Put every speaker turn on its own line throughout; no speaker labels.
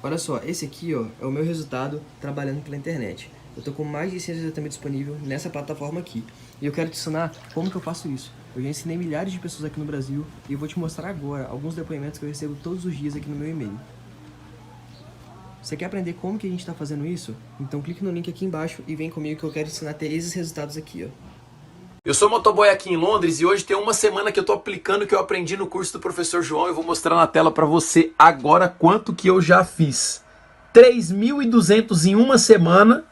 Olha só, esse aqui ó, é o meu resultado trabalhando pela internet. Eu tô com mais de 100 exatamente disponível nessa plataforma aqui. E eu quero te ensinar como que eu faço isso. Eu já ensinei milhares de pessoas aqui no Brasil e eu vou te mostrar agora alguns depoimentos que eu recebo todos os dias aqui no meu e-mail. Você quer aprender como que a gente está fazendo isso? Então clique no link aqui embaixo e vem comigo que eu quero ensinar a ter esses resultados aqui, ó.
Eu sou motoboy aqui em Londres e hoje tem uma semana que eu tô aplicando o que eu aprendi no curso do professor João. Eu vou mostrar na tela para você agora quanto que eu já fiz. 3.200 em uma semana,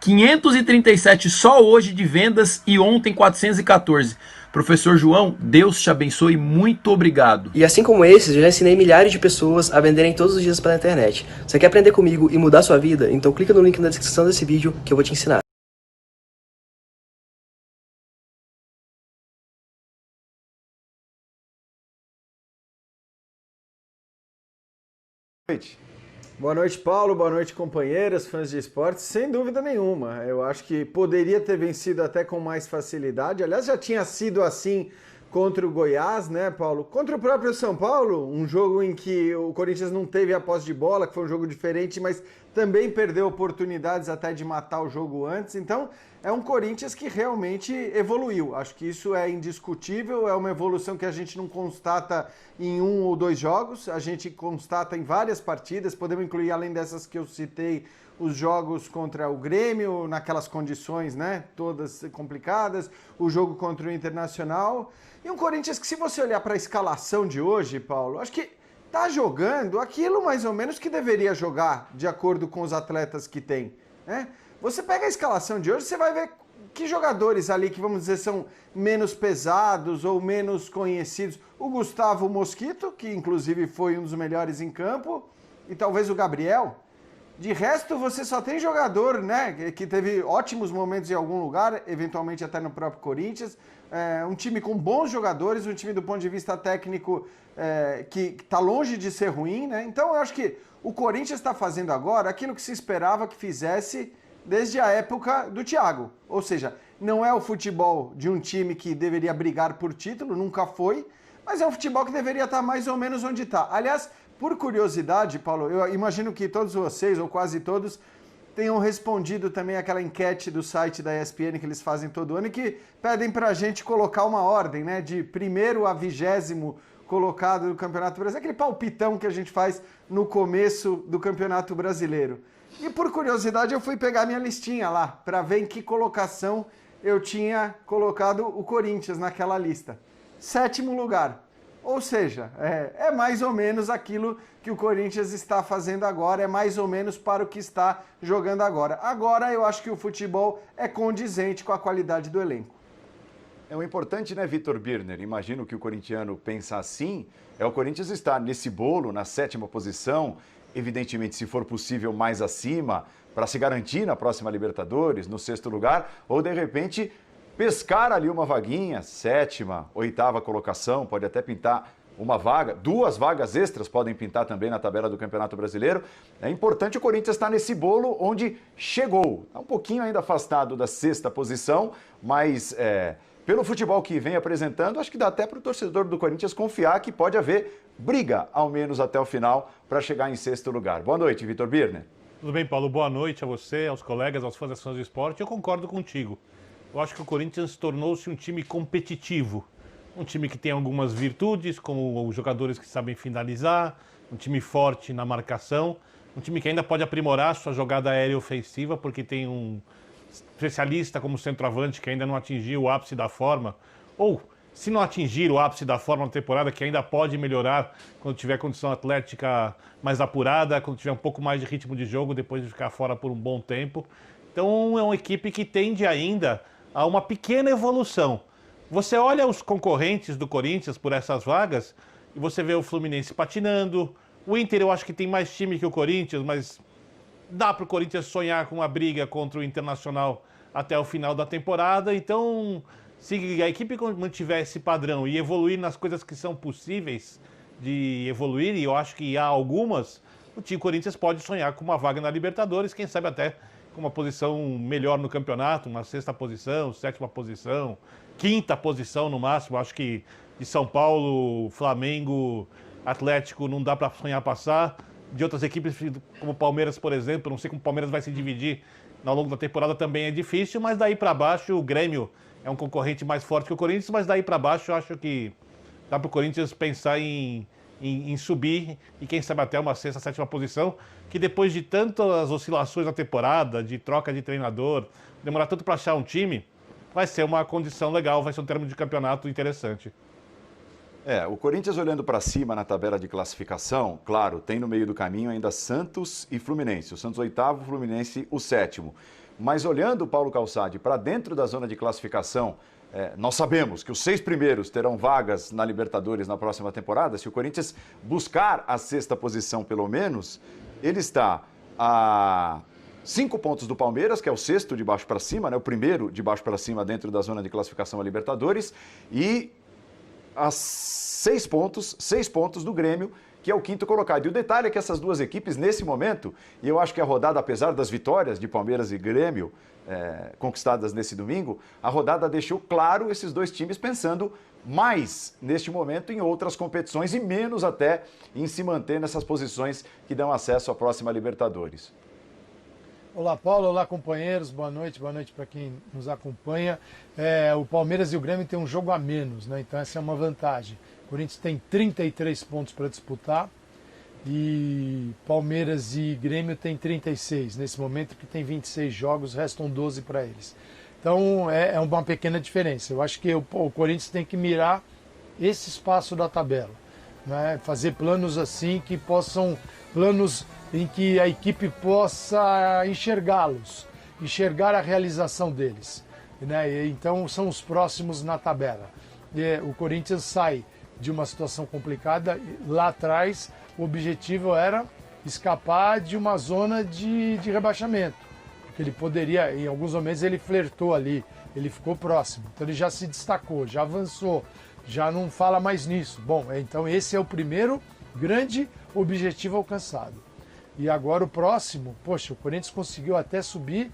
537 só hoje de vendas e ontem 414. Professor João, Deus te abençoe, muito obrigado.
E assim como esses, eu já ensinei milhares de pessoas a venderem todos os dias pela internet. Você quer aprender comigo e mudar sua vida? Então clica no link na descrição desse vídeo que eu vou te ensinar.
Boa noite, Paulo. Boa noite, companheiras, fãs de esportes. Sem dúvida nenhuma. Eu acho que poderia ter vencido até com mais facilidade. Aliás, já tinha sido assim contra o Goiás, né, Paulo? Contra o próprio São Paulo, um jogo em que o Corinthians não teve a posse de bola, que foi um jogo diferente, mas também perdeu oportunidades até de matar o jogo antes. Então, é um Corinthians que realmente evoluiu. Acho que isso é indiscutível, é uma evolução que a gente não constata em um ou dois jogos, a gente constata em várias partidas, podemos incluir, além dessas que eu citei, os jogos contra o Grêmio, naquelas condições, né, todas complicadas, o jogo contra o Internacional, e um Corinthians que, se você olhar para a escalação de hoje, Paulo, acho que tá jogando aquilo mais ou menos que deveria jogar, de acordo com os atletas que tem, né? Você pega a escalação de hoje, você vai ver que jogadores ali que, vamos dizer, são menos pesados ou menos conhecidos. O Gustavo Mosquito, que inclusive foi um dos melhores em campo, e talvez o Gabriel. De resto, você só tem jogador, né, que teve ótimos momentos em algum lugar, eventualmente até no próprio Corinthians. Um time com bons jogadores, um time do ponto de vista técnico que está longe de ser ruim, né? Então eu acho que o Corinthians está fazendo agora aquilo que se esperava que fizesse desde a época do Thiago. Ou seja, não é o futebol de um time que deveria brigar por título, nunca foi, mas é um futebol que deveria estar mais ou menos onde está. Aliás, por curiosidade, Paulo, eu imagino que todos vocês, ou quase todos, tenham respondido também aquela enquete do site da ESPN que eles fazem todo ano e que pedem pra gente colocar uma ordem, né, de primeiro a 20º colocado do Campeonato Brasileiro, aquele palpitão que a gente faz no começo do Campeonato Brasileiro. E por curiosidade eu fui pegar minha listinha lá, para ver em que colocação eu tinha colocado o Corinthians naquela lista. 7º lugar. Ou seja, é mais ou menos aquilo que o Corinthians está fazendo agora, é mais ou menos para o que está jogando agora. Agora eu acho que o futebol é condizente com a qualidade do elenco.
É o importante, né, Vitor Birner? Imagino que o corintiano pensa assim, é o Corinthians estar nesse bolo, na 7ª posição, evidentemente, se for possível, mais acima, para se garantir na próxima Libertadores, no 6º lugar, ou de repente pescar ali uma vaguinha, 7ª, 8ª colocação, pode até pintar uma vaga, 2 vagas extras podem pintar também na tabela do Campeonato Brasileiro. É importante o Corinthians estar nesse bolo onde chegou, está um pouquinho ainda afastado da 6ª posição, mas pelo futebol que vem apresentando, acho que dá até para o torcedor do Corinthians confiar que pode haver briga, ao menos até o final, para chegar em 6º lugar. Boa noite, Vitor Birner.
Tudo bem, Paulo? Boa noite a você, aos colegas, aos fãs das fãs do esporte. Eu concordo contigo. Eu acho que o Corinthians tornou-se um time competitivo. Um time que tem algumas virtudes, como os jogadores que sabem finalizar, um time forte na marcação, um time que ainda pode aprimorar sua jogada aérea ofensiva, porque tem um especialista como centroavante que ainda não atingiu o ápice da forma, ou se não atingir o ápice da forma na temporada, que ainda pode melhorar quando tiver condição atlética mais apurada, quando tiver um pouco mais de ritmo de jogo, depois de ficar fora por um bom tempo. Então é uma equipe que tende ainda a uma pequena evolução. Você olha os concorrentes do Corinthians por essas vagas e você vê o Fluminense patinando. O Inter eu acho que tem mais time que o Corinthians, mas dá para o Corinthians sonhar com uma briga contra o Internacional até o final da temporada. Então, se a equipe mantiver esse padrão e evoluir nas coisas que são possíveis de evoluir, e eu acho que há algumas, o time Corinthians pode sonhar com uma vaga na Libertadores, quem sabe até com uma posição melhor no campeonato, uma 6ª posição, 7ª posição, 5ª posição no máximo. Acho que de São Paulo, Flamengo, Atlético não dá para sonhar passar. de outras equipes, como o Palmeiras, por exemplo. Não sei como o Palmeiras vai se dividir ao longo da temporada, também é difícil, mas daí para baixo o Grêmio é um concorrente mais forte que o Corinthians, mas daí para baixo eu acho que dá para o Corinthians pensar em subir e quem sabe até uma sexta, sétima posição, que depois de tantas oscilações na temporada, de troca de treinador, demorar tanto para achar um time, vai ser uma condição legal, vai ser um termo de campeonato interessante.
O Corinthians olhando para cima na tabela de classificação, claro, tem no meio do caminho ainda Santos e Fluminense. O Santos oitavo, o Fluminense o sétimo. Mas olhando, Paulo Calçade, para dentro da zona de classificação, nós sabemos que os 6 primeiros terão vagas na Libertadores na próxima temporada. Se o Corinthians buscar a sexta posição pelo menos, ele está a 5 pontos do Palmeiras, que é o sexto de baixo para cima, né? O primeiro de baixo para cima dentro da zona de classificação a Libertadores, e a 6 pontos do Grêmio, que é o quinto colocado. E o detalhe é que essas duas equipes, nesse momento, e eu acho que a rodada, apesar das vitórias de Palmeiras e Grêmio conquistadas nesse domingo, a rodada deixou claro esses dois times pensando mais, neste momento, em outras competições e menos até em se manter nessas posições que dão acesso à próxima Libertadores.
Olá, Paulo. Olá, companheiros. Boa noite para quem nos acompanha. O Palmeiras e o Grêmio têm um jogo a menos, né? Então essa é uma vantagem. O Corinthians tem 33 pontos para disputar e Palmeiras e Grêmio têm 36 nesse momento, que tem 26 jogos, restam 12 para eles. Então é uma pequena diferença. Eu acho que o Corinthians tem que mirar esse espaço da tabela, né? Fazer planos assim que possam, planos em que a equipe possa enxergá-los, enxergar a realização deles, né? Então são os próximos na tabela. O Corinthians sai de uma situação complicada. Lá atrás o objetivo era escapar de uma zona de rebaixamento, porque ele poderia, em alguns momentos ele flertou ali, ele ficou próximo, então ele já se destacou, já avançou, já não fala mais nisso. Bom, então esse é o primeiro grande objetivo alcançado. E agora o próximo, poxa, o Corinthians conseguiu até subir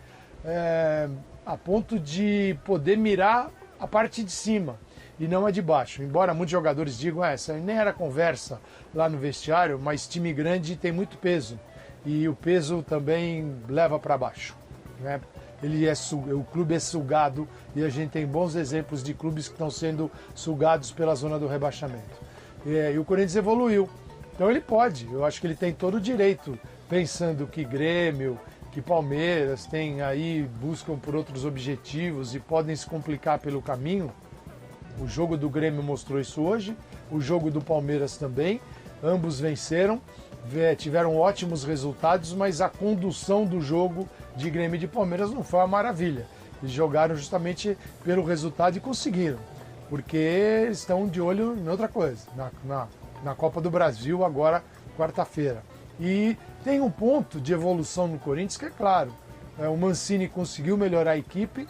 a ponto de poder mirar a parte de cima e não a de baixo. Embora muitos jogadores digam, essa nem era conversa lá no vestiário, mas time grande tem muito peso. E o peso também leva para baixo, né? O clube é sugado e a gente tem bons exemplos de clubes que estão sendo sugados pela zona do rebaixamento. E o Corinthians evoluiu. Então ele pode, eu acho que ele tem todo o direito, pensando que Grêmio, que Palmeiras buscam por outros objetivos e podem se complicar pelo caminho. O jogo do Grêmio mostrou isso hoje, o jogo do Palmeiras também, ambos venceram, tiveram ótimos resultados, mas a condução do jogo de Grêmio e de Palmeiras não foi uma maravilha. Eles jogaram justamente pelo resultado e conseguiram, porque eles estão de olho em outra coisa, na Copa do Brasil agora, quarta-feira. E tem um ponto de evolução no Corinthians que é claro, o Mancini conseguiu melhorar a equipe,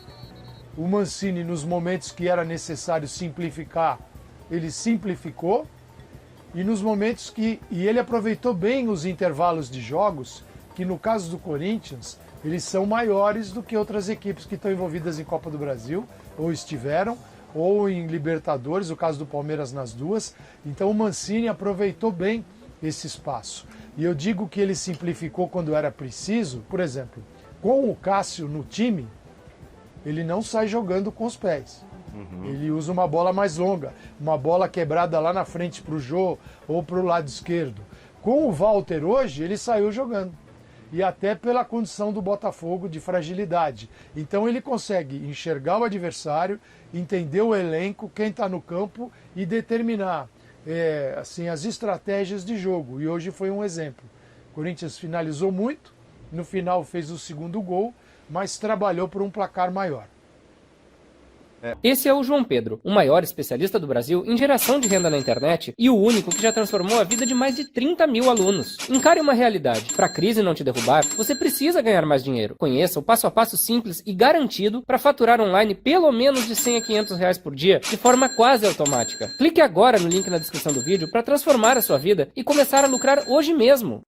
o Mancini nos momentos que era necessário simplificar, ele simplificou, e nos momentos e ele aproveitou bem os intervalos de jogos, que no caso do Corinthians, eles são maiores do que outras equipes que estão envolvidas em Copa do Brasil, ou estiveram, ou em Libertadores, o caso do Palmeiras nas duas. Então o Mancini aproveitou bem esse espaço. E eu digo que ele simplificou quando era preciso. Por exemplo, com o Cássio no time, ele não sai jogando com os pés. Ele usa uma bola mais longa, uma bola quebrada lá na frente para o Jô ou para o lado esquerdo. Com o Walter hoje, ele saiu jogando. E até pela condição do Botafogo de fragilidade. Então ele consegue enxergar o adversário, entender o elenco, quem está no campo e determinar as estratégias de jogo. E hoje foi um exemplo. O Corinthians finalizou muito, no final fez o segundo gol, mas trabalhou por um placar maior.
Esse é o João Pedro, o maior especialista do Brasil em geração de renda na internet e o único que já transformou a vida de mais de 30 mil alunos. Encare uma realidade. Para a crise não te derrubar, você precisa ganhar mais dinheiro. Conheça o passo a passo simples e garantido para faturar online pelo menos de 100 a 500 reais por dia de forma quase automática. Clique agora no link na descrição do vídeo para transformar a sua vida e começar a lucrar hoje mesmo.